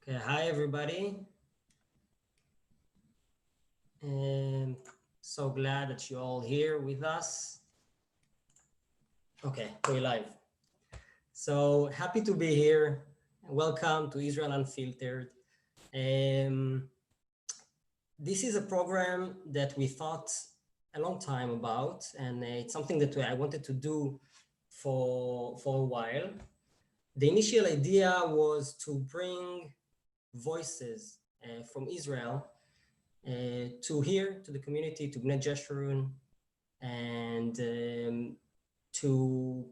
Okay, hi everybody. So glad that you're all here with us. Okay, we're live. So happy to be here. Welcome to Israel Unfiltered. This is a program that we thought a long time about, and it's something that I wanted to do for a while. The initial idea was to bring voices from Israel to here, to the community, to B'nai Jeshurun, and to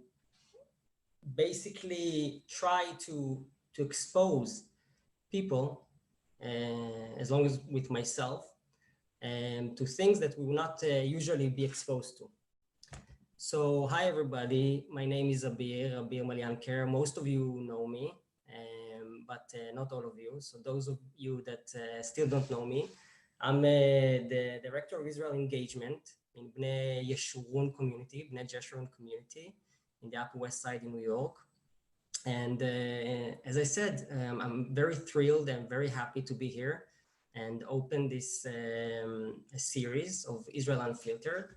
basically try to expose people, as long as with myself, to things that we will not usually be exposed to. So, hi everybody, my name is Abir Malianker. Most of you know me, but not all of you. So those of you that still don't know me, I'm the Director of Israel Engagement in B'nai Jeshurun community, B'nai Jeshurun community in the Upper West Side in New York. And as I said, I'm very thrilled and very happy to be here and open this series of Israel Unfiltered.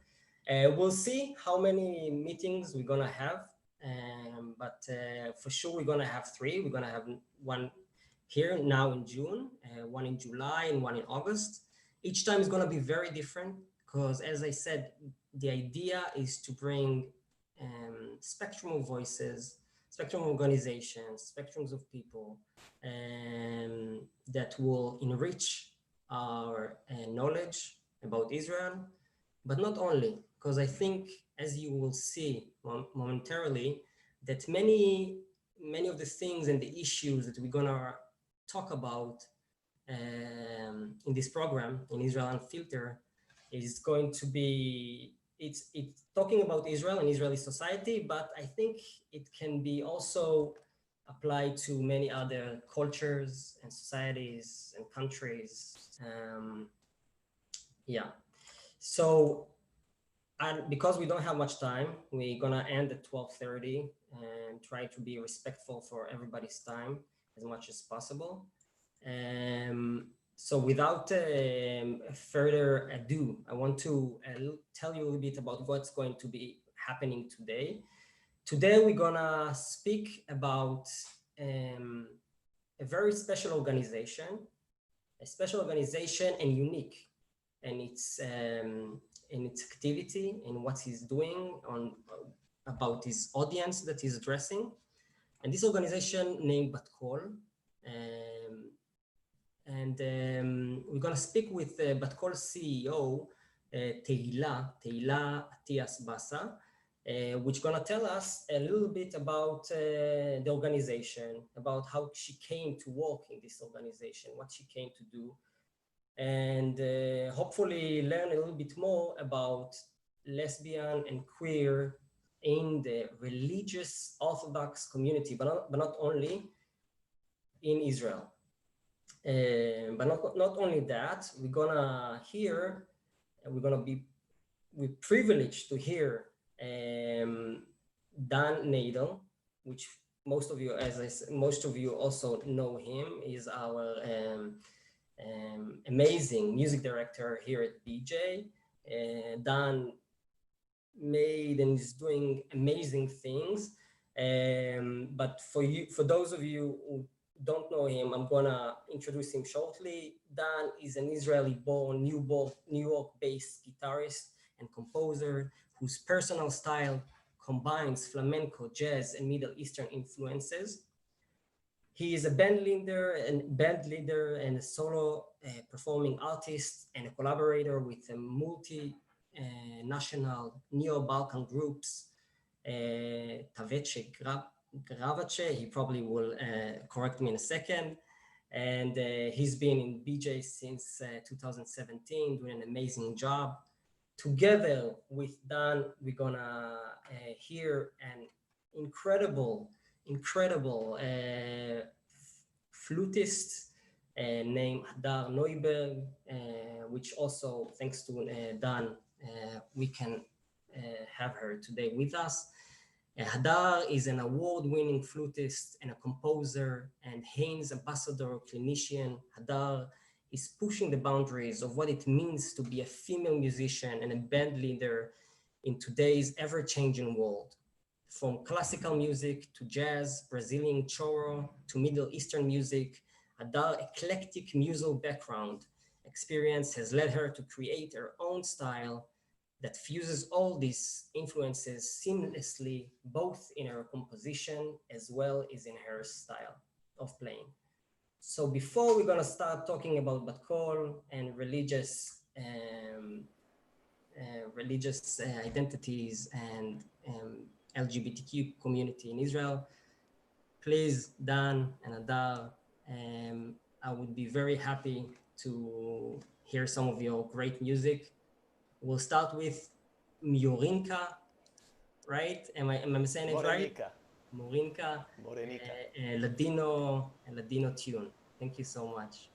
We'll see how many meetings we're gonna have, but for sure we're gonna have 3. We're gonna have one here now in June, one in July, and one in August. Each time is gonna be very different because, as I said, the idea is to bring spectrum of voices, spectrum of organizations, spectrums of people that will enrich our knowledge about Israel, but not only, because I think, as you will see momentarily, that many of the things and the issues that we're gonna talk about in this program, in Israel Unfiltered, is going to be, it's talking about Israel and Israeli society, but I think it can be also applied to many other cultures and societies and countries. Yeah. So, and because we don't have much time, we're gonna end at 12:30 and try to be respectful for everybody's time as much as possible. So without further ado, I want to tell you a little bit about what's going to be happening today. Today, we're gonna speak about a very special organization, and unique, and its activity and what he's doing about his audience that he's addressing. And this organization named Bat Kol. We're going to speak with Bat Kol CEO, Tehila-Atias-Basa, which is going to tell us a little bit about the organization, about how she came to work in this organization, what she came to do, and hopefully learn a little bit more about lesbian and queer in the religious Orthodox community, but not only in Israel. But not only that, we're privileged to hear Dan Nadal, which most of you, as I said, most of you also know him. Is our amazing music director here at BJ. Dan made and is doing amazing things. But for those of you who don't know him, I'm gonna introduce him shortly. Dan is an Israeli-born, New York-based guitarist and composer whose personal style combines flamenco, jazz, and Middle Eastern influences. He is a band leader and a solo performing artist and a collaborator with a multi-national Neo-Balkan groups, Gravace, he probably will correct me in a second. And he's been in BJ since 2017, doing an amazing job. Together with Dan, we're gonna hear an incredible flutist named Hadar Noiberg, which also, thanks to Dan, we can have her today with us. Hadar is an award-winning flutist and a composer and Haynes ambassador clinician. Hadar is pushing the boundaries of what it means to be a female musician and a band leader in today's ever-changing world. From classical music to jazz, Brazilian choro to Middle Eastern music, Hadar's eclectic musical background experience has led her to create her own style that fuses all these influences seamlessly, both in her composition as well as in her style of playing. So before we're gonna start talking about Bat Kol and religious identities and LGBTQ community in Israel, please, Dan and Hadar, I would be very happy to hear some of your great music. We'll start with Miorinka, right? Am I saying it right? Morinka. Ladino tune. Thank you so much.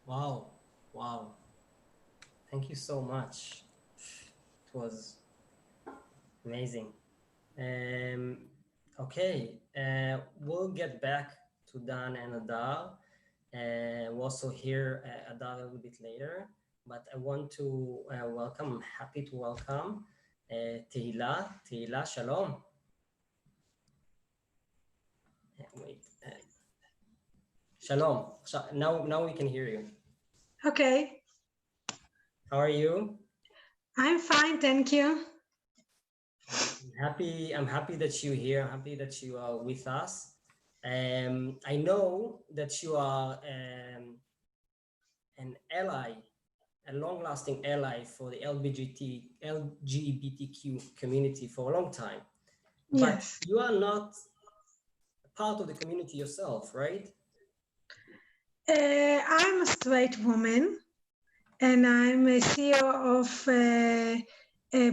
Wow, wow. Thank you so much. It was amazing. Okay, we'll get back to Dan and Hadar. We'll also hear Hadar a little bit later, but I want to welcome, I'm happy to welcome Tehila. Tehila, shalom. Wait, shalom. Now we can hear you. Okay. How are you? I'm fine, thank you. I'm happy that you're here. I'm happy that you are with us. I know that you are an ally, a long-lasting ally for the LGBTQ community for a long time. But Yes. you are not part of the community yourself, right? I'm a straight woman, and I'm a CEO of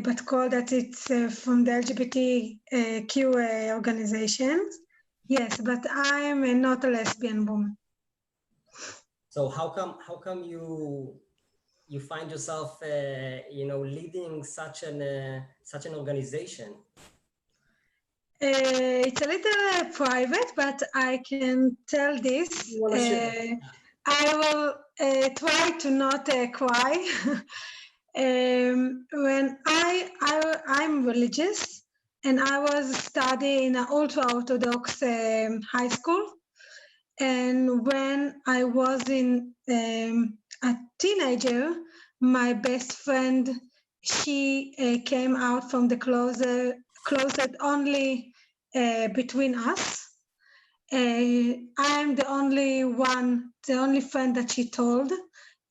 Bat Kol, that it's from the LGBTQ organizations. Yes, but I'm not a lesbian woman. So how come you find yourself leading such an organization? It's a little private, but I can tell this. I will try to not cry. When I'm religious, and I was studying in an ultra-Orthodox high school, and when I was a teenager, my best friend, she came out from the closet only between us. I'm the only friend that she told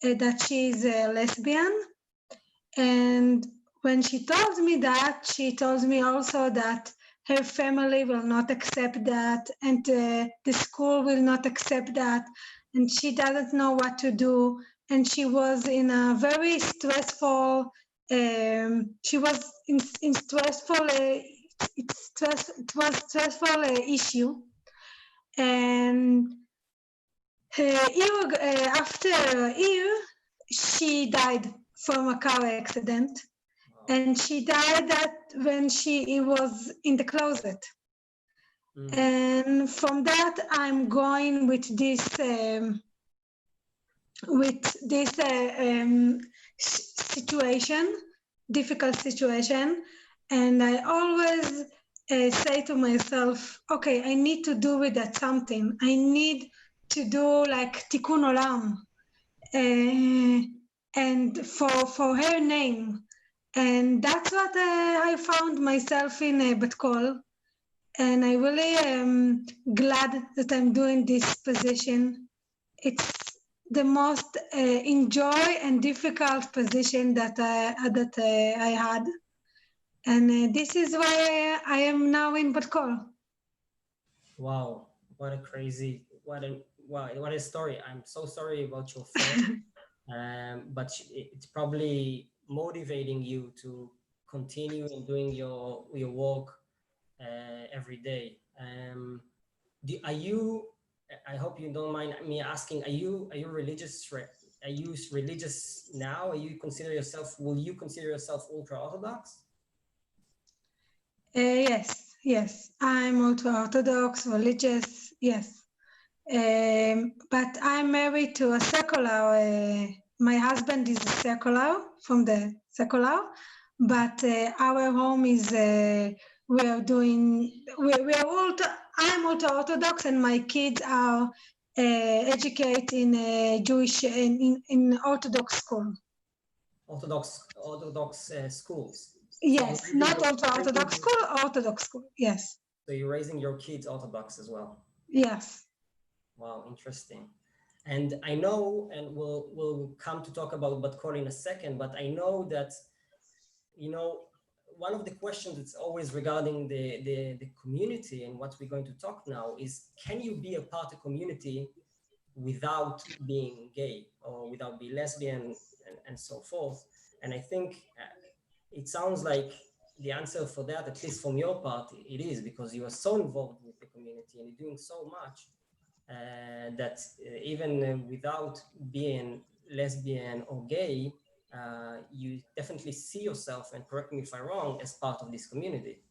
that she's a lesbian. And when she told me that, she told me also that her family will not accept that, and the school will not accept that, and she doesn't know what to do. And she was in a very stressful. She was in stressful. It was stressful issue, and after a year, she died from a car accident. And she died when she was in the closet. And from that, I'm going with this situation, difficult situation, and I always say to myself, okay, I need to do with that something. I need to do like tikkun olam, and for her name, and that's what I found myself in Bat Kol. And I really am glad that I'm doing this position. It's the most enjoy and difficult position that I had. And this is why I am now in Bat Kol. Wow, what a crazy, what a story. I'm so sorry about your friend, but it's probably motivating you to continue in doing your work every day. Are you? I hope you don't mind me asking. Are you religious? Are you religious now? Will you consider yourself ultra orthodox? Yes. I'm ultra-Orthodox, religious, yes. But I'm married to a secular. My husband is a secular, from the secular, but our home is, I'm ultra-Orthodox, and my kids are educated in Jewish, in Orthodox school. Orthodox schools. Yes, so not ultra-Orthodox school, Orthodox school, yes. So you're raising your kids Orthodox as well? Yes. Wow, interesting. And I know, and we'll come to talk about Bat Kol in a second, but I know that, one of the questions that's always regarding the community and what we're going to talk now is, can you be a part of community without being gay or without being lesbian and so forth? And I think it sounds like the answer for that, at least from your part, it is, because you are so involved with the community and you're doing so much that even without being lesbian or gay, you definitely see yourself, and correct me if I'm wrong, as part of this community.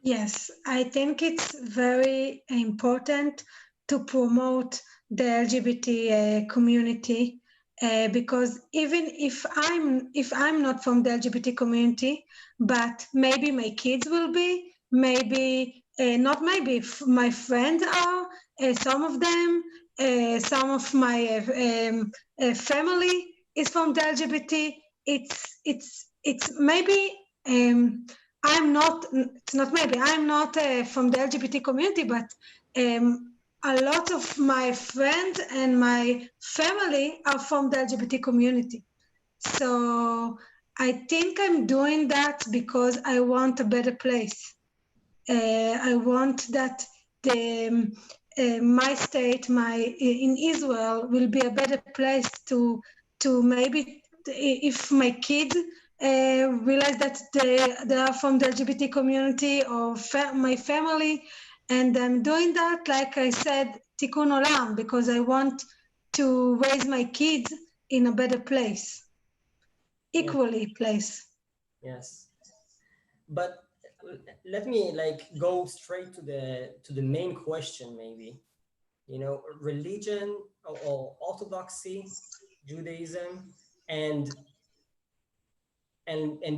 Yes, I think it's very important to promote the LGBT community, because even if I'm not from the LGBT community, but maybe my kids will be, maybe not maybe, my friends are, some of them, some of my family is from the LGBT. It's maybe. I'm not from the LGBT community, but a lot of my friends and my family are from the LGBT community. So I think I'm doing that because I want a better place. I want that my state, in Israel, will be a better place to maybe, if my kids realize that they are from the LGBT community, or my family, and I'm doing that, like I said, tikkun olam, because I want to raise my kids in a better place, equally place. Yes, but let me go straight to the main question, maybe. Religion or orthodoxy, Judaism, and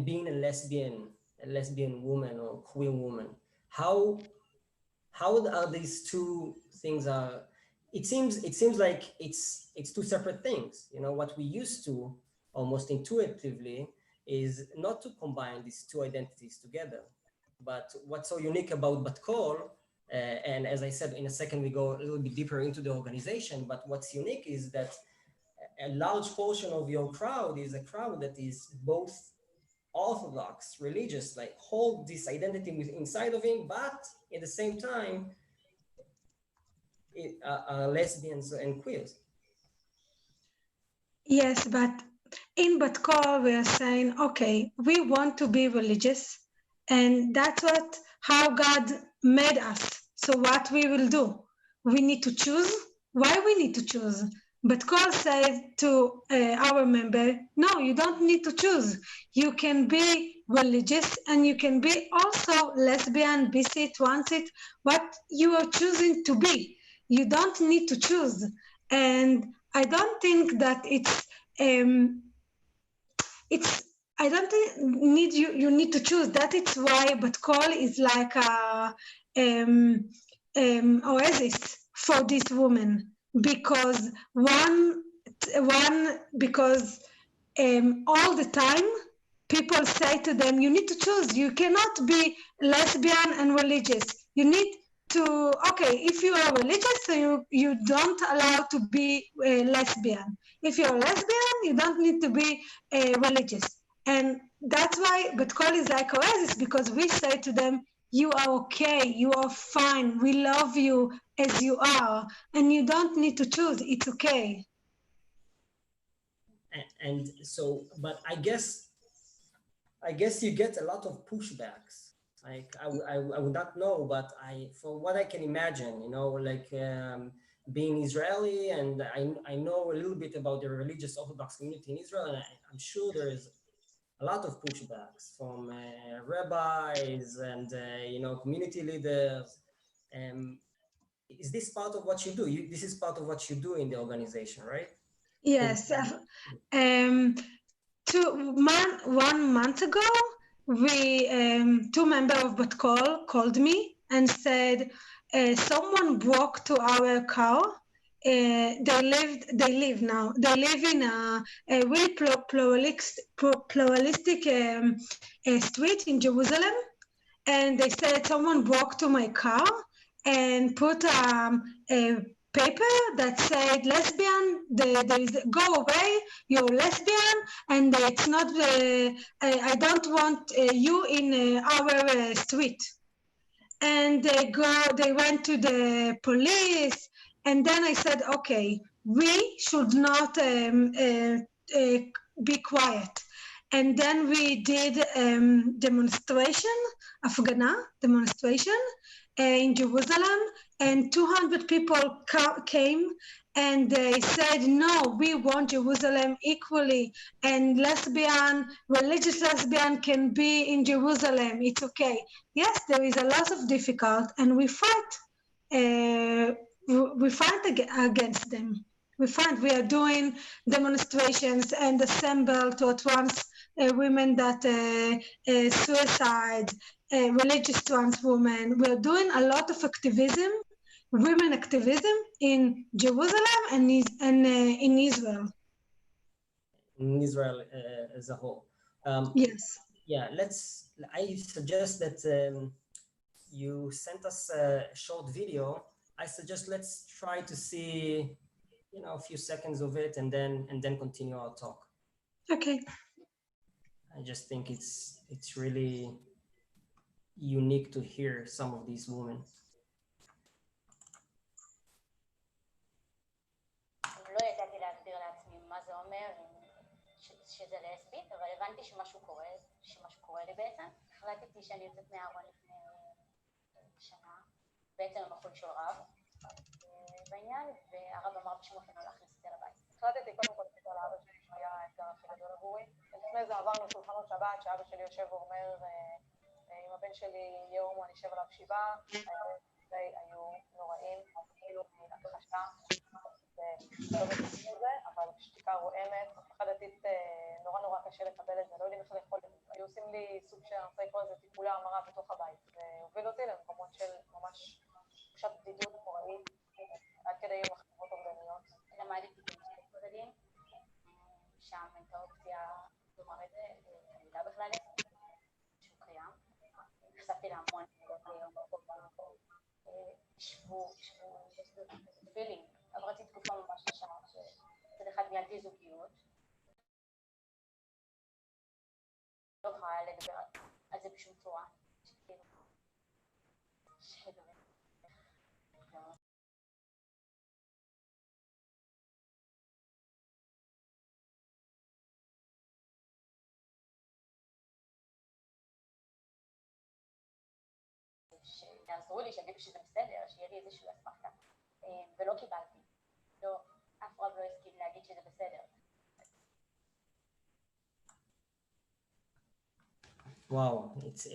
being a lesbian woman or queer woman. How are these two things are? It seems like it's two separate things. What we used to almost intuitively is not to combine these two identities together. But what's so unique about Bat Kol, and as I said, in a second we go a little bit deeper into the organization, but what's unique is that a large portion of your crowd is a crowd that is both Orthodox, religious, hold this identity inside of him, but at the same time, are lesbians and queers. Yes, but in Bat Kol, we are saying, okay, we want to be religious, and that's how God made us. So what we will do? We need to choose. Why we need to choose? Bat Kol said to our member, no, you don't need to choose. You can be religious and you can be also lesbian, bc, transit, what you are choosing to be. You don't need to choose. And I don't think that it's I don't think you need to choose. That is why Bat Kol is like a oasis for this woman, because because all the time people say to them, you need to choose. You cannot be lesbian and religious. You need to, okay, if you are religious, so you don't allow to be lesbian. If you're lesbian, you don't need to be religious. And that's why Bat Kol is like oasis, because we say to them, you are okay, you are fine, we love you as you are, and you don't need to choose, it's okay. And so, but I guess you get a lot of pushbacks. Like I would not know, but from what I can imagine, like being Israeli, and I know a little bit about the religious Orthodox community in Israel, and I'm sure there is a lot of pushbacks from rabbis and community leaders. Is this part of what you do? This is part of what you do in the organization, right? Yes. 1 month ago, we two members of Bat Kol called me and said someone broke to our car. They live in a really pluralistic street in Jerusalem, and they said someone broke to my car and put a paper that said lesbian, there is go away, you're lesbian, and it's not I don't want you in our street. And they went to the police, and then I said, okay, we should not be quiet. And then we did demonstration in Jerusalem, and 200 people came, and they said, no, we want Jerusalem equally, and religious lesbian can be in Jerusalem, it's okay. Yes, there is a lot of difficult, and we fight against them. We are doing demonstrations and assemble to trans women that suicide, religious trans women. We're doing a lot of activism, women activism in Jerusalem and in Israel. In Israel as a whole. Yes. Yeah, I suggest that you sent us a short video. I suggest let's try to see, a few seconds of it, and then continue our talk. Okay. I just think it's really unique to hear some of these women. לא ידעתי להגדיר לעצמי מה זה אומר שזה לסבית, אבל הבנתי שמשהו קורה לי בעצם. החלטתי שאני יוצאת מהארון לפני שנה, בעצם המחול של רב בעניין, והרב אמר בשום אופן לא להכניס את זה לבית. החלטתי קודם כל לפתור לאבא שלי שהיה האתגר הכי גדול עבורי. לפני זה עברנו שולחנות שבת, שאבא שלי יושב ואומר, אם הבן שלי יהיה הומו אני אשב עליו 7, היו נוראים, כאילו מהכחשה. לא מבינים את זה, אבל שתיקה רועמת, פחדתית נורא קשה לקבל את זה, לא יודעים איך לאכול את זה. היו עושים לי סוג של, אני רוצה לקרוא לזה טיפולי המרה בתוך הבית, והוביל אותי למקומות של ממש תחושת בדידות נוראית, עד כדי מחשבות אובדניות. למדתי כמובן, שם את האופציה לומר את זה, תהילה בכלל, שהוא קיים. נחשפתי להמון שבו, פילינג. עברתי תקופה ממש קשה, שצד אחד ניהלתי זוגיות. לא יכולה לדבר על זה בשום צורה. שיעזרו לי, שיגידו שזה בסדר, שיהיה לי איזושהי אסמכתה. ולא קיבלתי. לא, אף רוב לא הסכים להגיד שזה בסדר. Wow,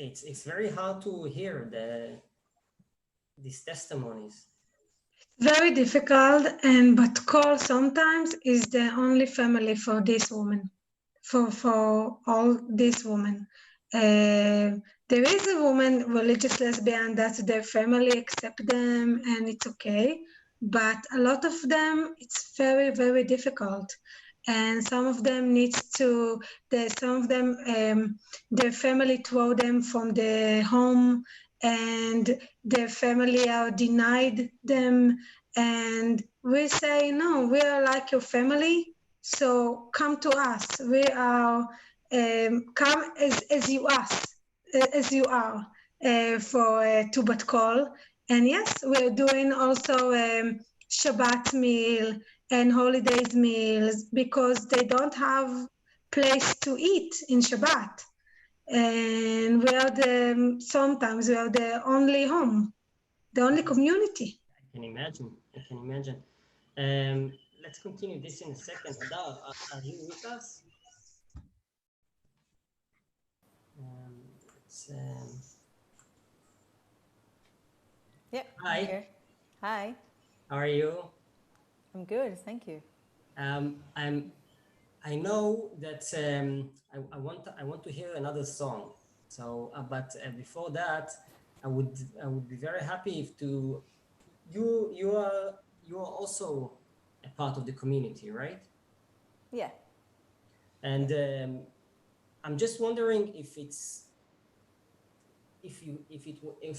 it's very hard to hear these testimonies. Very difficult, and Bat Kol sometimes is the only family for this woman, for all these women. There is a woman, religious lesbian, that their family accept them and it's okay, but a lot of them, it's very, very difficult. And some of them their family throw them from the home, and their family are denied them, and we say, no, we are like your family, so come to us. We are come as you are to Bat Kol. And yes, we're doing also Shabbat meal and holidays meals because they don't have place to eat in Shabbat. And sometimes we are the only home, the only community. I can imagine. Let's continue this in a second. Hadar, are you with us? Yep. Hi. I'm here. Hi. How are you? I'm good, thank you. I know that I want to hear another song. So, but before that, I would be very happy if you are also a part of the community, right? Yeah. And I'm just wondering if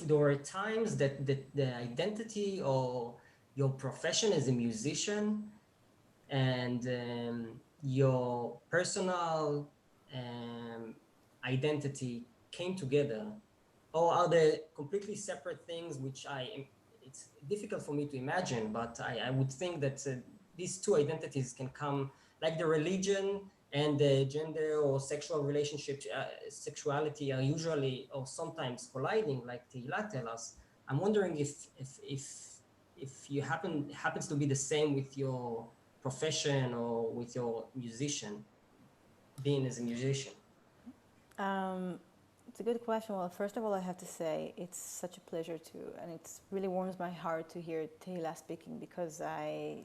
there were times that the identity or your profession as a musician and your personal identity came together, or are they completely separate things, which it's difficult for me to imagine, but I would think that these two identities can come, like the religion and the gender or sexual relationship, sexuality are usually or sometimes colliding, like Tehila tell us. I'm wondering if you happens to be the same with your profession or with your being as a musician. It's a good question. Well, first of all, I have to say it's such a pleasure and it really warms my heart to hear Tehila speaking, because I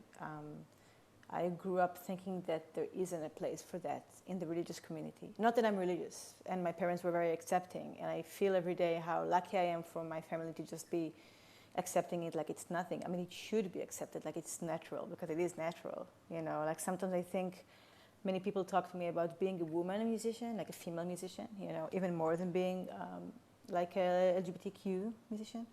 grew up thinking that there isn't a place for that in the religious community. Not that I'm religious, and my parents were very accepting, and I feel every day how lucky I am for my family to just be accepting it like it's nothing. I mean, it should be accepted like it's natural, because it is natural, you know. Like sometimes I think many people talk to me about being a woman musician, like a female musician, you know, even more than being like a LGBTQ musician.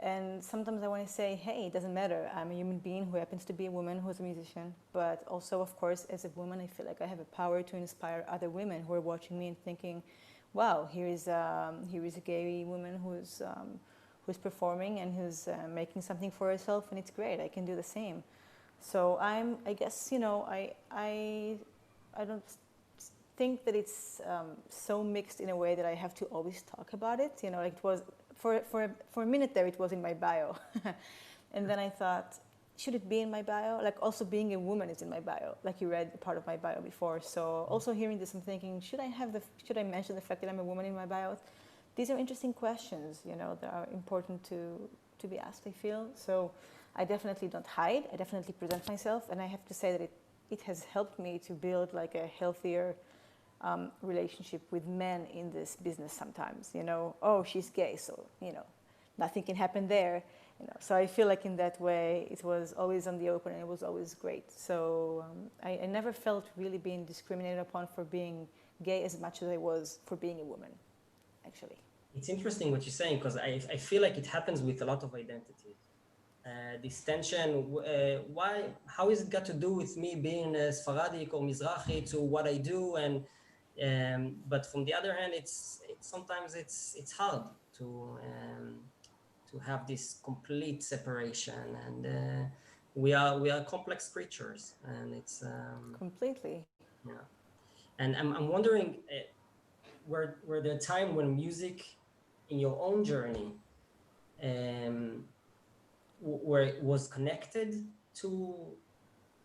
And sometimes I want to say, hey, it doesn't matter. I'm a human being who happens to be a woman who's a musician. But also, of course, as a woman, I feel like I have a power to inspire other women who are watching me and thinking, wow, here is a gay woman who's performing and who's making something for herself, and it's great. I can do the same. So I guess, you know, I don't think that it's so mixed in a way that I have to always talk about it. You know, like it was for a minute there, it was in my bio, and then I thought, should it be in my bio? Like also being a woman is in my bio. Like you read part of my bio before. So also hearing this, I'm thinking, should I mention the fact that I'm a woman in my bio? These are interesting questions, you know, that are important to be asked, I feel. So I definitely don't hide. I definitely present myself, and I have to say that it has helped me to build like a healthier relationship with men in this business sometimes, you know. Oh, she's gay, so, you know, nothing can happen there, you know. So I feel like in that way, it was always on the open, and it was always great. So I never felt really being discriminated upon for being gay as much as I was for being a woman, actually. It's interesting what you're saying, because I feel like it happens with a lot of identities. This tension, how is it got to do with me being a Sfaradic or Mizrahi to what I do? And but from the other hand, sometimes it's hard to have this complete separation, and we are complex creatures, and it's completely. Yeah, and I'm wondering, were there a time when music in your own journey where it was connected to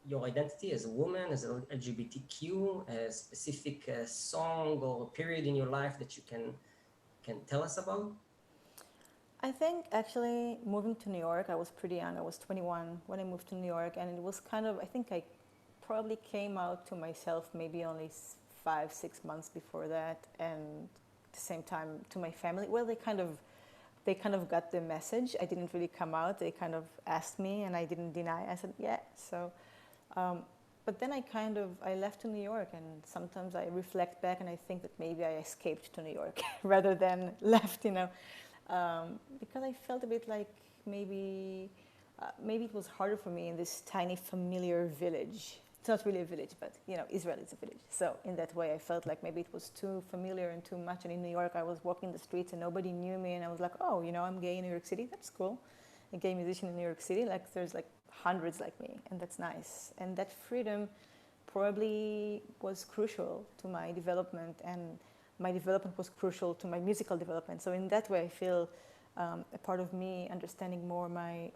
your identity as a woman, as a LGBTQ, a specific song or period in your life that you can tell us about? I think actually moving to New York, I was pretty young. I was 21 when I moved to New York, and it was kind of, I think I probably came out to myself maybe only 5-6 months before that, and at the same time to my family. Well, they kind of got the message. I didn't really come out. They kind of asked me, and I didn't deny. I said, yeah. So, but then I left to New York, and sometimes I reflect back and I think that maybe I escaped to New York rather than left, because I felt a bit like maybe it was harder for me in this tiny familiar village. It's not really a village, but Israel is a village. So in that way, I felt like maybe it was too familiar and too much. And in New York, I was walking the streets and nobody knew me, and I was like, oh, I'm gay in New York City. That's cool. A gay musician in New York City. Like there's like hundreds like me, and that's nice. And that freedom probably was crucial to my development, and my development was crucial to my musical development. So in that way, I feel a part of me understanding more my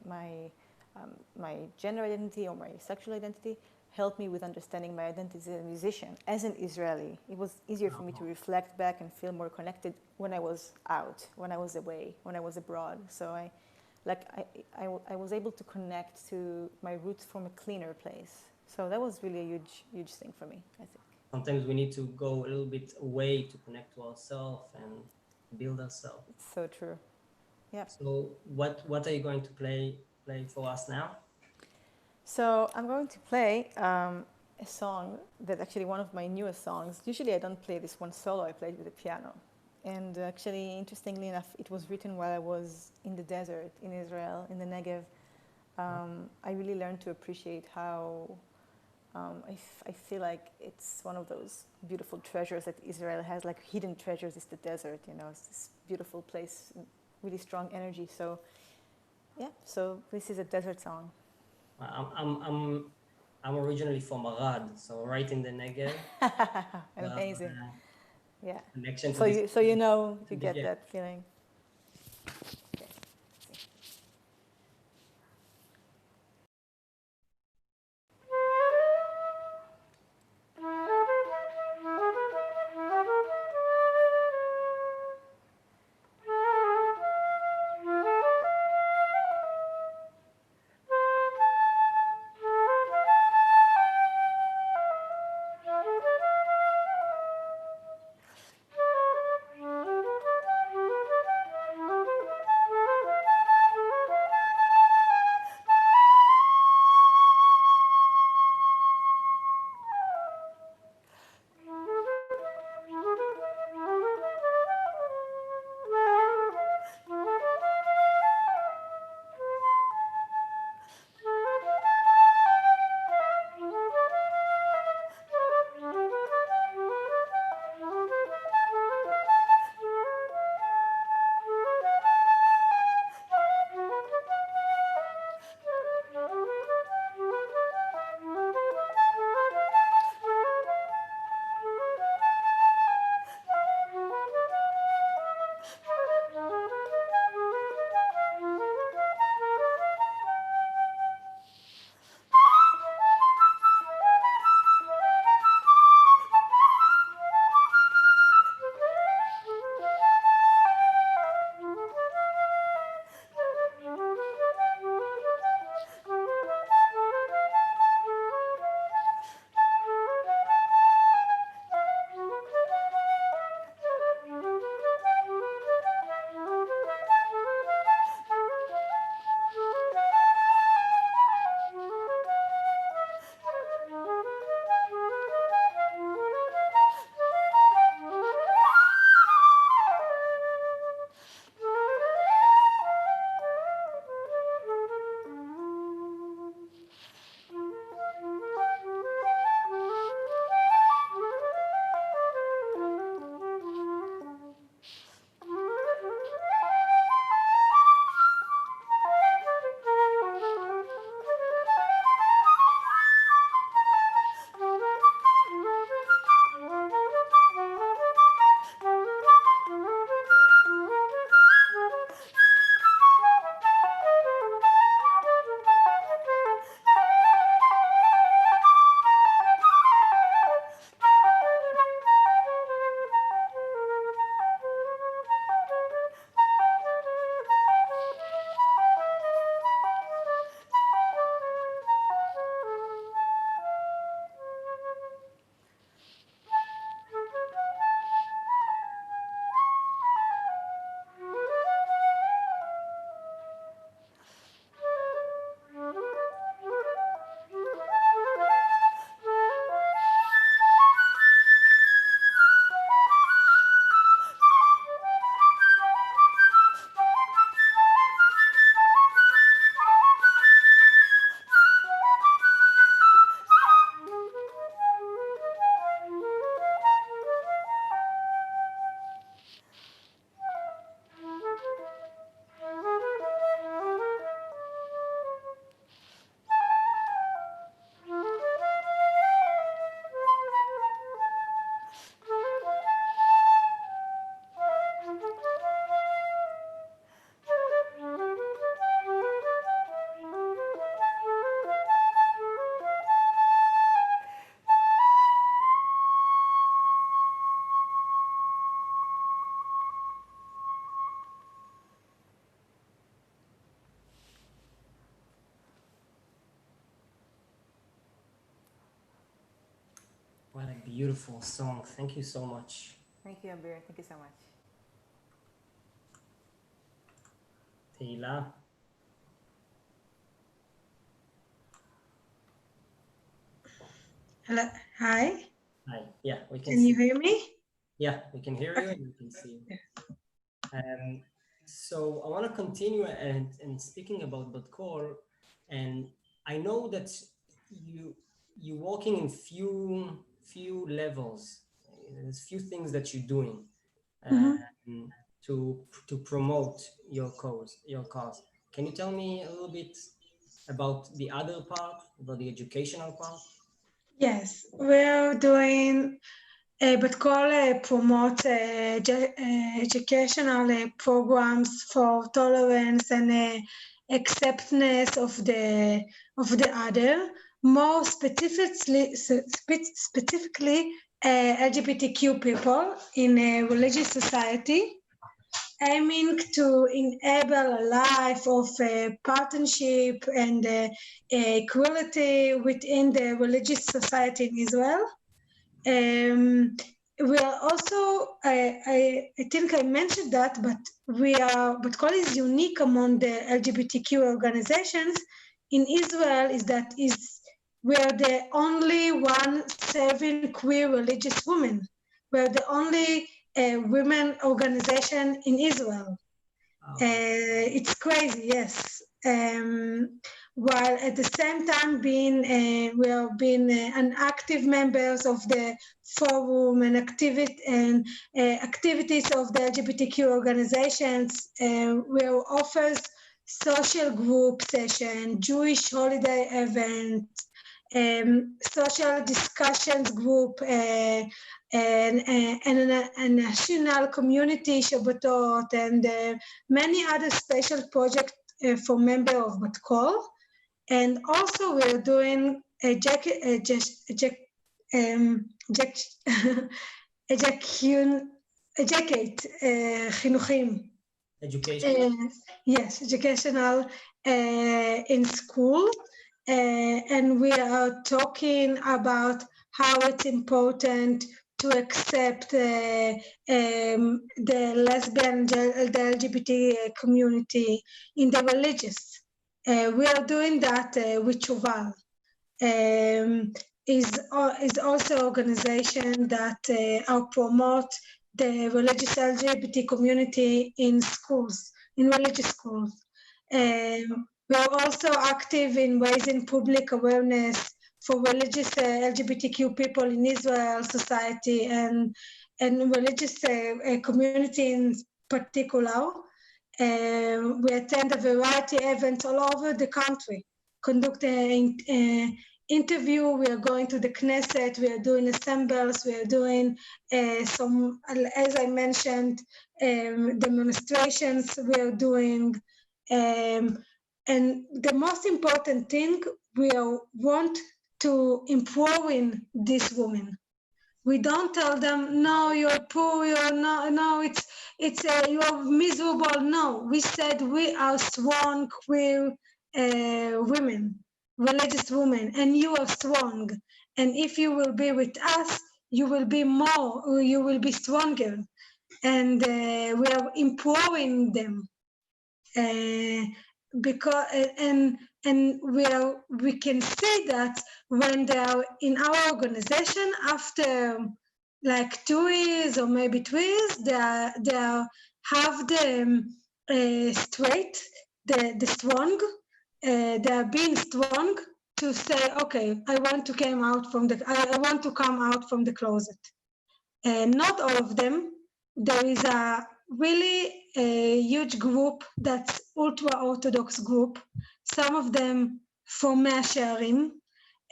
gender identity or my sexual identity helped me with understanding my identity as a musician. As an Israeli, it was easier for me to reflect back and feel more connected when I was out, when I was away, when I was abroad. So I was able to connect to my roots from a cleaner place. So that was really a huge, huge thing for me, I think. Sometimes we need to go a little bit away to connect to ourselves and build ourselves. It's so true. Yeah. So what are you going to play for us now? So I'm going to play a song that actually one of my newest songs. Usually I don't play this one solo. I play it with the piano. And actually, interestingly enough, it was written while I was in the desert in Israel, in the Negev. I really learned to appreciate how I feel like it's one of those beautiful treasures that Israel has, like hidden treasures is the desert, it's this beautiful place, really strong energy. So yeah, so this is a desert song. I'm originally from Arad, so right in the Negev. Amazing. Yeah. Connection to so this. you get that feeling. beautiful song. Thank you so much. Thank you, Abir. Thank you so much. Tehila. Hello. Hi. Hi. Yeah, we can Can see. you hear me? Yeah, we can hear you and we can see you. So I want to continue and speaking about Bat Kol, and I know that you're working in few levels. There's few things that you're doing to promote your cause. Can you tell me a little bit about the other part, about the educational part? Yes, we're doing Bat Kol promotes educational programs for tolerance and acceptance of the other. More specifically LGBTQ people in a religious society, aiming to enable a life of partnership and equality within the religious society in Israel. We are also, I think I mentioned that, but Bat Kol is unique among the LGBTQ organizations in Israel is that we are the only one serving queer religious women. We are the only women organization in Israel. It's crazy, yes. While at the same time we have been an active members of the forum and activities of the LGBTQ organizations. We offers social group session, Jewish holiday event, social discussions group, and a national community Shabbatot, and many other special projects for members of Bat Kol. And also we're doing חינוכיים. Education. Yes, educational in school. And we are talking about how it's important to accept the lesbian, the LGBT community in the religious. We are doing that with Chuval. Is also an organization that promote the religious LGBT community in schools, in religious schools. We are also active in raising public awareness for religious LGBTQ people in Israel society and religious community in particular. We attend a variety of events all over the country, conduct interview, we are going to the Knesset, we are doing assemblies, we are doing some, as I mentioned, demonstrations we are doing. And the most important thing, we want to empower these women. We don't tell them, no, you're poor, no, it's you're miserable. No, we said we are strong queer women, religious women, and you are strong. And if you will be with us, you will be more, you will be stronger. And we are empowering them. Because and we can see that when they are in our organization after like 2 years or maybe 3 years, they have the straight, the strong, they are being strong to say, okay, I want to come out from the closet. Not all of them. There is a really huge group that's ultra-Orthodox group. Some of them from Mea Shearim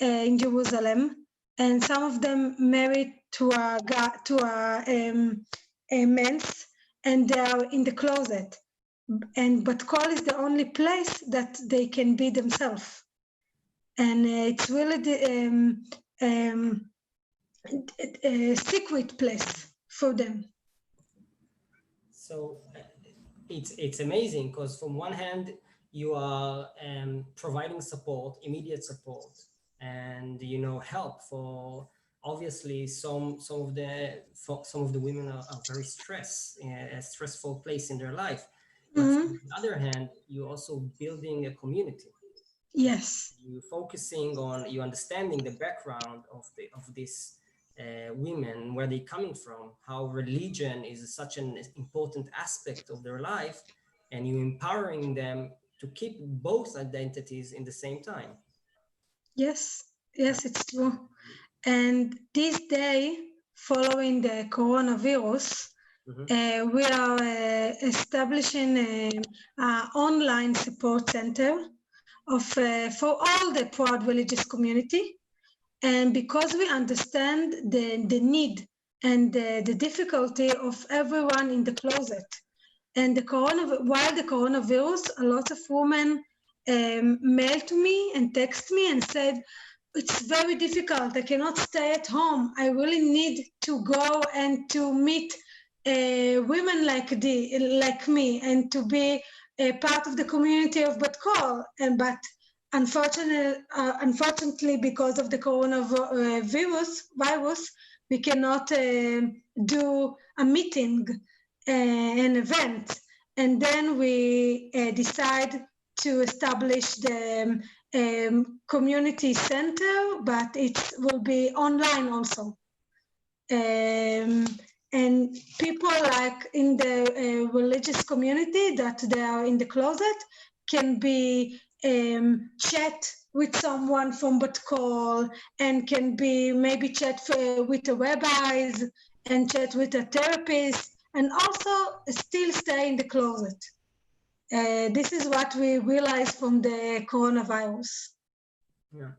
in Jerusalem, and some of them married to a men's, and they are in the closet. And Bat Kol is the only place that they can be themselves, and it's really a secret place for them. So it's amazing because from one hand you are providing support, immediate support, and help for obviously some of the women are very stressed, a stressful place in their life. But on the other hand, you're also building a community. Yes. You focusing on you understanding the background of these women, where they're coming from, how religion is such an important aspect of their life, and you empowering them to keep both identities in the same time. Yes, it's true. And this day, following the coronavirus, we are establishing an online support center for all the proud religious community. And because we understand the need and the difficulty of everyone in the closet. And while the coronavirus, a lot of women mailed to me and text me and said, it's very difficult. I cannot stay at home. I really need to go and to meet women like me and to be a part of the community of Bat Kol. But unfortunately, because of the coronavirus, we cannot do a meeting, an event. And then we decide to establish the community center, but it will be online also. And people like in the religious community that they are in the closet can be chat with someone from Bat Kol, and can be maybe chat with the rabbis and chat with a therapist, and also still stay in the closet. This is what we realized from the coronavirus. Yeah,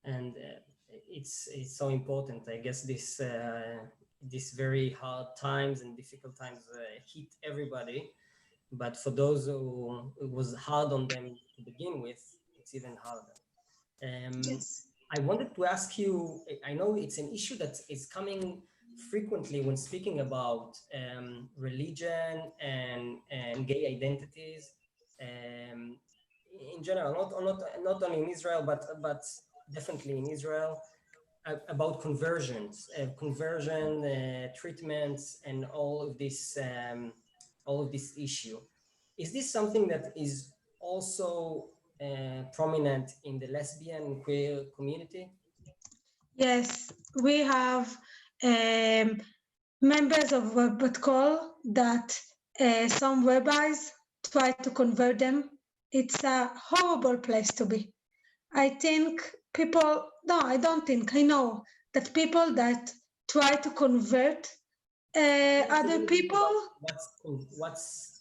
and it's so important. I guess this very hard times and difficult times hit everybody, but for those who it was hard on them to begin with, it's even harder. Yes. I wanted to ask you, I know it's an issue that is coming frequently when speaking about religion and gay identities in general, not only in Israel, but definitely in Israel, about conversions, conversion treatments, and all of this issue. Is this something that is also prominent in the lesbian and queer community? Yes, we have members of Bat Kol that some rabbis try to convert them. It's a horrible place to be. I know that people that try to convert other people.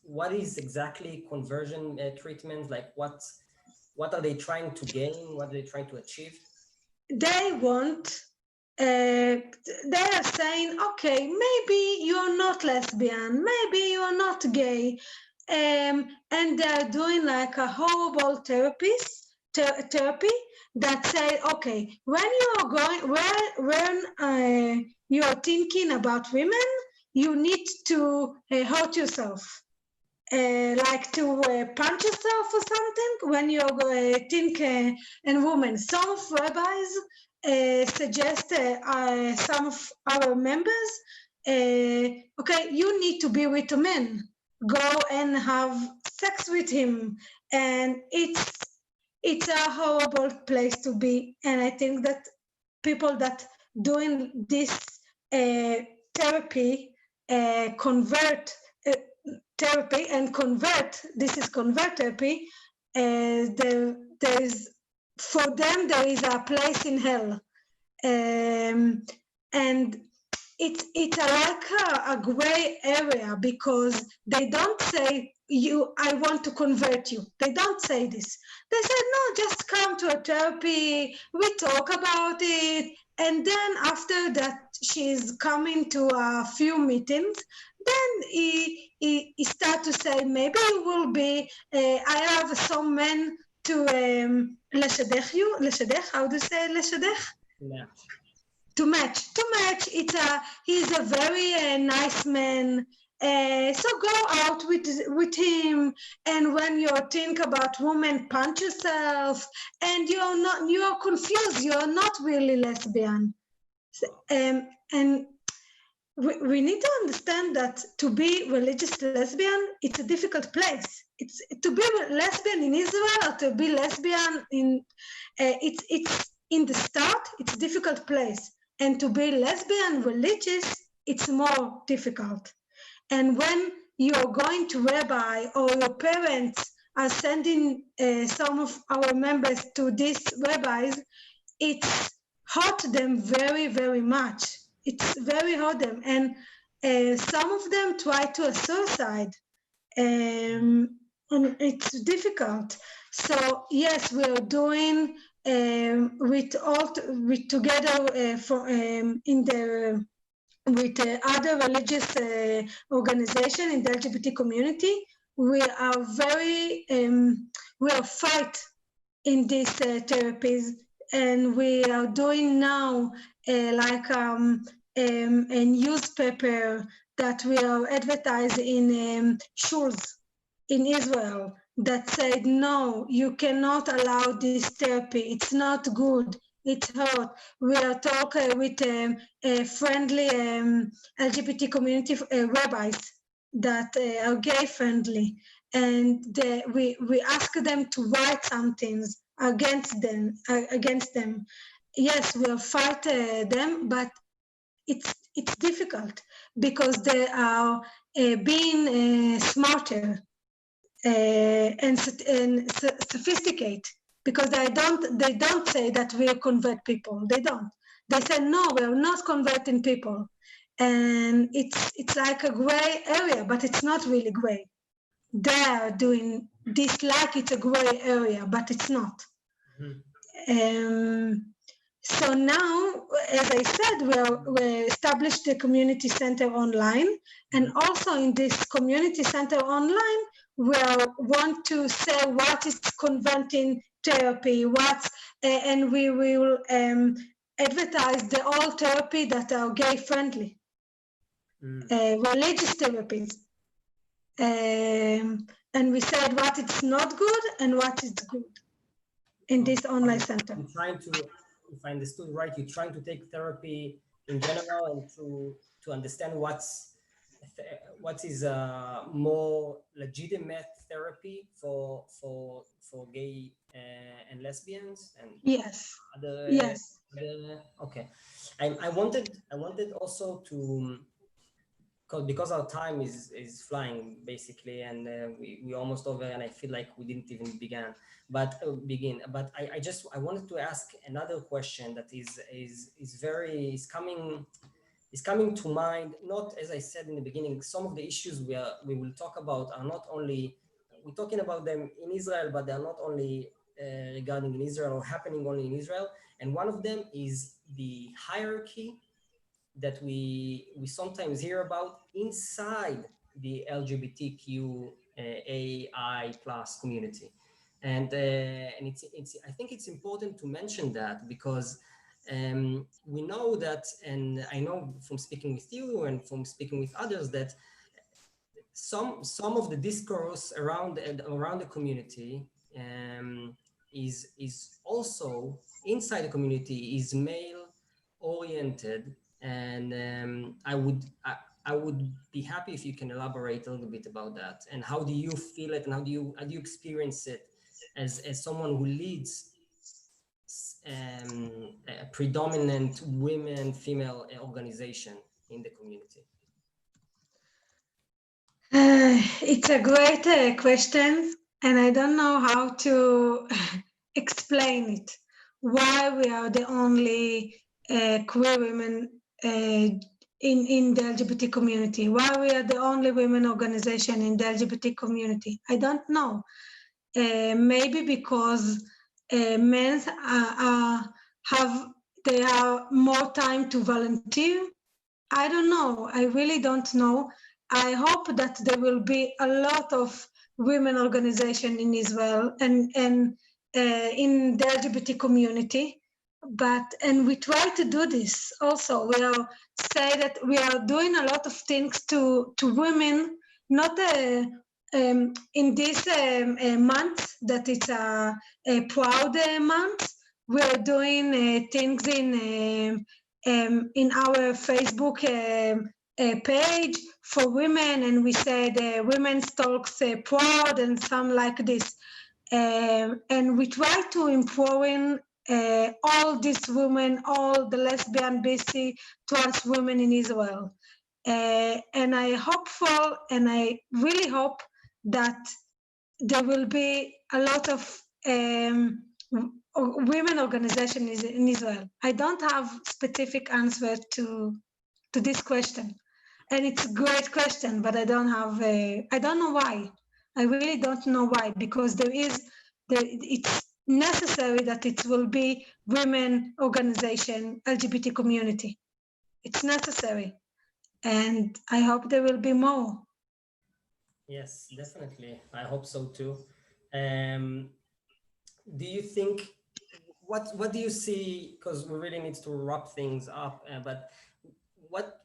What is exactly conversion treatment? Like what are they trying to gain? What are they trying to achieve? They are saying, okay, maybe you're not lesbian, maybe you're not gay, and they're doing like a horrible therapy that say, okay, when you're thinking about women, you need to hurt yourself. Like to punch yourself or something when you think in women. Some rabbis suggest some of our members, okay, you need to be with a man, go and have sex with him, and it's a horrible place to be. And I think that people that doing this therapy convert therapy and convert. This is convert therapy. There is for them there is a place in hell, and it's like a gray area, because they don't say I want to convert you. They don't say this. They say no, just come to a therapy. We talk about it, and then after that she's coming to a few meetings. Then he start to say, maybe you will be, I have some men to לשדך you, לשדך, how do you say לשדך? To match. He's a very nice man. So go out with him, and when you think about women, punch yourself, and you're confused, you're not really lesbian. And we need to understand that to be religious lesbian, it's a difficult place. It's to be lesbian in Israel or to be lesbian in it's in the start, it's a difficult place. And to be lesbian religious, it's more difficult. And when you're going to rabbi or your parents are sending some of our members to these rabbis, it's hurt them very, very much. It's very hurt them. And some of them try to suicide. And it's difficult. So yes, we are doing with together with other religious organization in the LGBT community. We are we are fight in these therapies, and we are doing now like a newspaper that we are advertising in shuls in Israel that said, no, you cannot allow this therapy. It's not good. It hurt. We are talking with friendly LGBT community rabbis that are gay friendly, and we ask them to write some things against them. Yes, we'll fight them, but it's difficult because they are being smarter and sophisticated, because they don't say that we convert people. They don't. They say no, we're not converting people, and it's like a gray area, but it's not really gray. They are doing this like it's a gray area, but it's not. So now, as I said, we established the community center online, and also in this community center online, we want to say what is converting therapy, and we will advertise the all therapy that are gay friendly, religious therapies. And we said what is not good and what is good in this online center. I'm trying to, if I understood right, you're trying to take therapy in general and to understand what is a more legitimate therapy for gay and lesbians and yes. other. Yes. Okay, I wanted also to, because our time is flying basically, and we almost over, and I feel like we didn't even begin. But I wanted to ask another question that is coming to mind. Not, as I said in the beginning, some of the issues we will talk about are not only, we're talking about them in Israel, but they're not only regarding in Israel or happening only in Israel. And one of them is the hierarchy that we sometimes hear about inside the LGBTQAI plus community. And it's I think it's important to mention that, because we know that, and I know from speaking with you and from speaking with others, that some of the discourse around the community is also inside the community is male oriented. And I would be happy if you can elaborate a little bit about that, and how do you feel it, and how do you experience it as someone who leads a predominant female organization in the community? It's a great question, and I don't know how to explain it. Why we are the only queer women in the LGBT community? Why we are the only women organization in the LGBT community? I don't know. Maybe because men they have more time to volunteer. I don't know. I really don't know. I hope that there will be a lot of women organization in Israel and in the LGBT community. And we try to do this also. We are say that we are doing a lot of things to women, not in this month that it's a proud month. We are doing things in in our Facebook page for women, and we said women's talks proud and some like this. And we try to empower all these women, all the lesbian, BC, trans women in Israel. And I hope for, and I really hope that there will be a lot of women organizations in Israel. I don't have specific answer to this question. And it's a great question, but I don't have I don't know why. I really don't know why, because it's necessary that it will be women organization, LGBT community. It's necessary. And I hope there will be more. Yes, definitely. I hope so too. Do you think, what do you see, because we really need to wrap things up, but what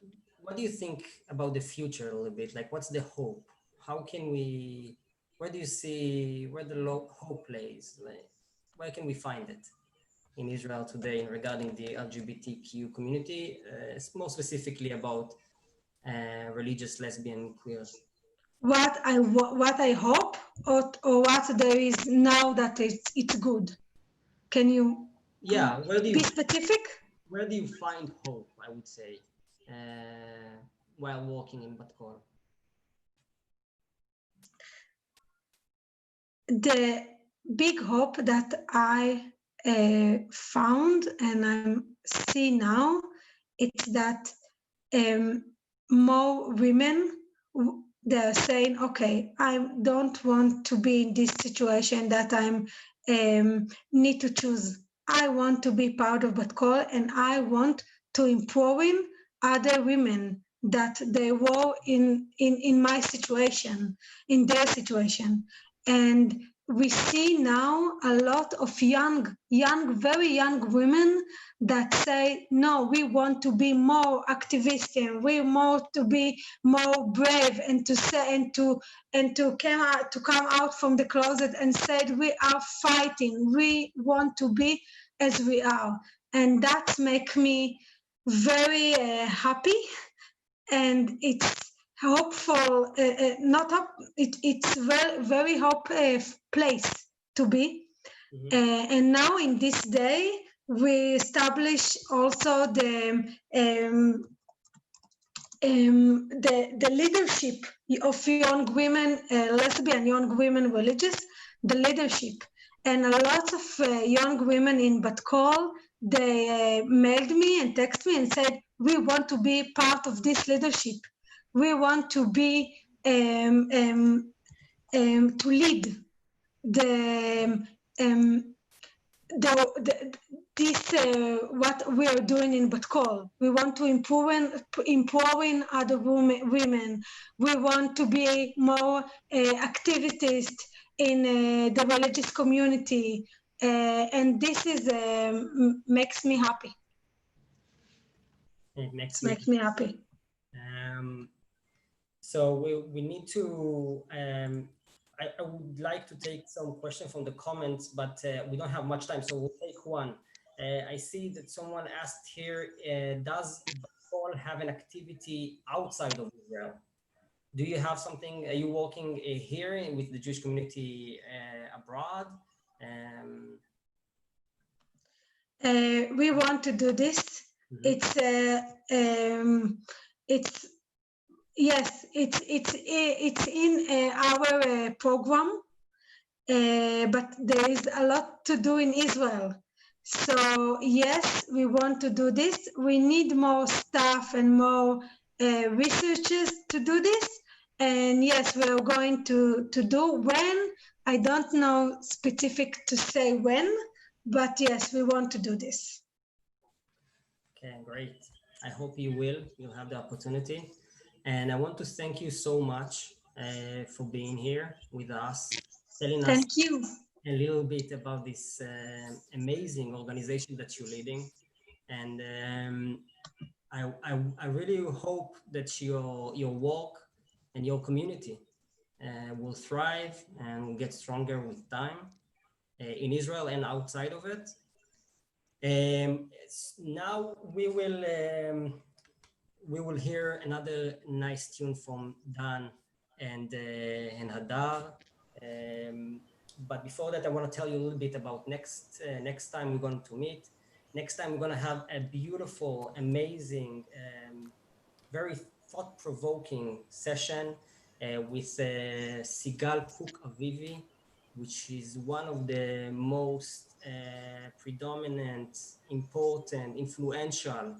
do you think about the future a little bit? Like, what's the hope? How can we, where do you see where the hope lays? Like, where can we find it in Israel today regarding the LGBTQ community, more specifically about religious, lesbian, queer? What I hope, or what there is now that it's good. Can you be specific? Where do you find hope, I would say, while walking in Bat Kol? The big hope that I found and I see now, it's that more women, they're saying, okay, I don't want to be in this situation that I'm need to choose. I want to be part of Bat Kol, and I want to empower other women that they were in my situation, in their situation. And we see now a lot of young, very young women that say, no, we want to be more activist, and we want to be more brave, and to say, and to come out from the closet and said, we are fighting, we want to be as we are. And that makes me very happy, and it's hopeful, not hope, it's very, very hope place to be. Mm-hmm. And now in this day, we establish also the leadership of young women, lesbian young women religious, the leadership. And a lot of young women in Bat Kol, they mailed me and texted me and said, we want to be part of this leadership. We want to be, to lead what we are doing in Bat Kol. We want to empowering other women. We want to be more activists in the religious community, and this is makes me happy. It makes me happy. So we need to. I would like to take some questions from the comments, but we don't have much time, so we'll take one. I see that someone asked here, does Bat Kol have an activity outside of Israel? Do you have something, are you working here with the Jewish community abroad? We want to do this. Mm-hmm. Yes, it's in our program, but there is a lot to do in Israel. So yes, we want to do this. We need more staff and more researchers to do this. And yes, we are going to do. When, I don't know specific to say when, but yes, we want to do this. Okay, great. I hope you'll have the opportunity. And I want to thank you so much for being here with us, telling us a little bit about this amazing organization that you're leading. And I really hope that your work and your community will thrive and will get stronger with time in Israel and outside of it. Now we will hear another nice tune from Dan and Hadar. But before that, I want to tell you a little bit about next time we're going to meet. Next time we're going to have a beautiful, amazing, very thought-provoking session with Sigal Cook Avivi, which is one of the most predominant, important, influential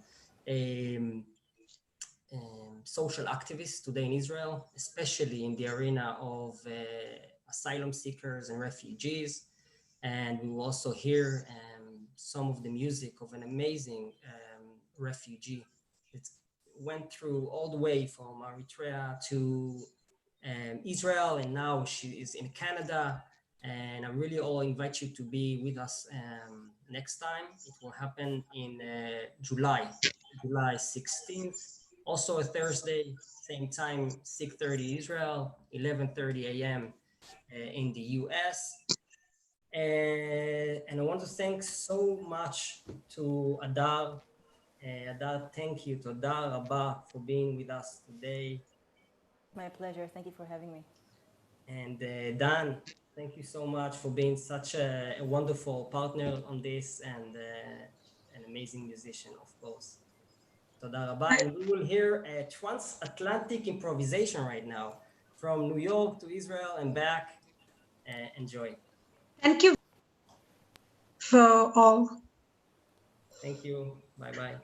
social activists today in Israel, especially in the arena of asylum seekers and refugees. And we will also hear some of the music of an amazing refugee that went through all the way from Eritrea to Israel, and now she is in Canada. And I really all invite you to be with us next time. It will happen in July 16th. Also a Thursday, same time, 6:30 Israel, 11:30 a.m. In the US. And I want to thank so much to Hadar. Hadar, thank you to Hadar Rabba for being with us today. My pleasure. Thank you for having me. And Dan, thank you so much for being such a wonderful partner on this, and an amazing musician, of course. Toda Rabba. And we will hear a transatlantic improvisation right now from New York to Israel and back. Enjoy. Thank you for all. Thank you. Bye-bye.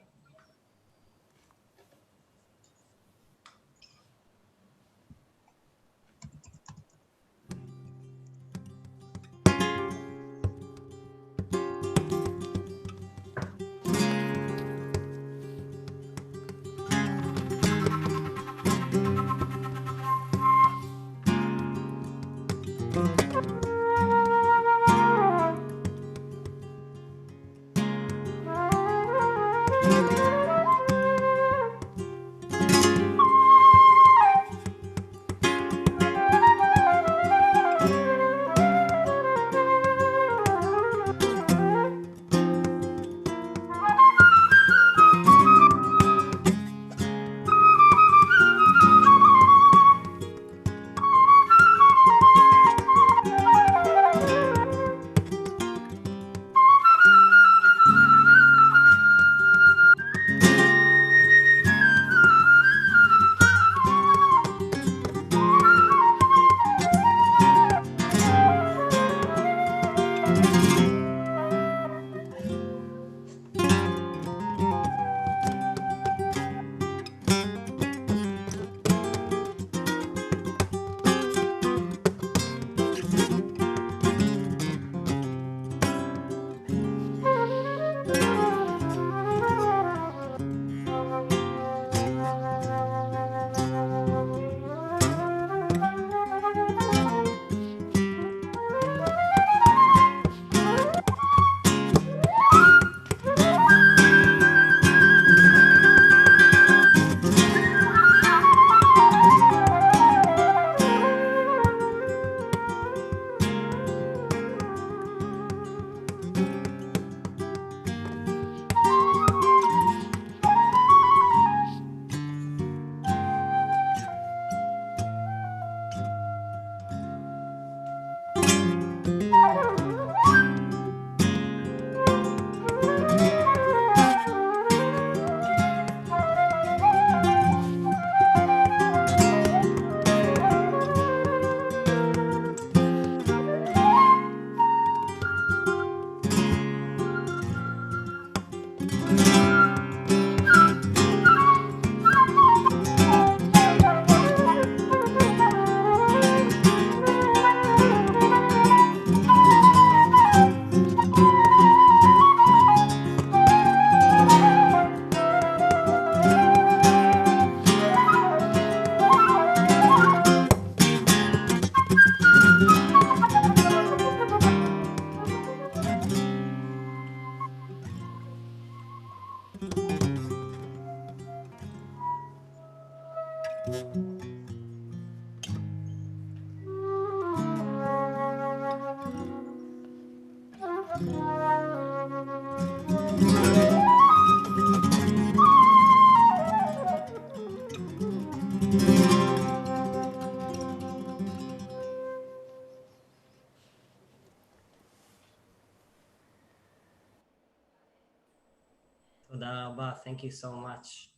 Thank you so much.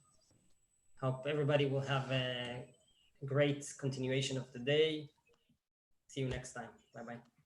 Hope everybody will have a great continuation of the day. See you next time. Bye-bye.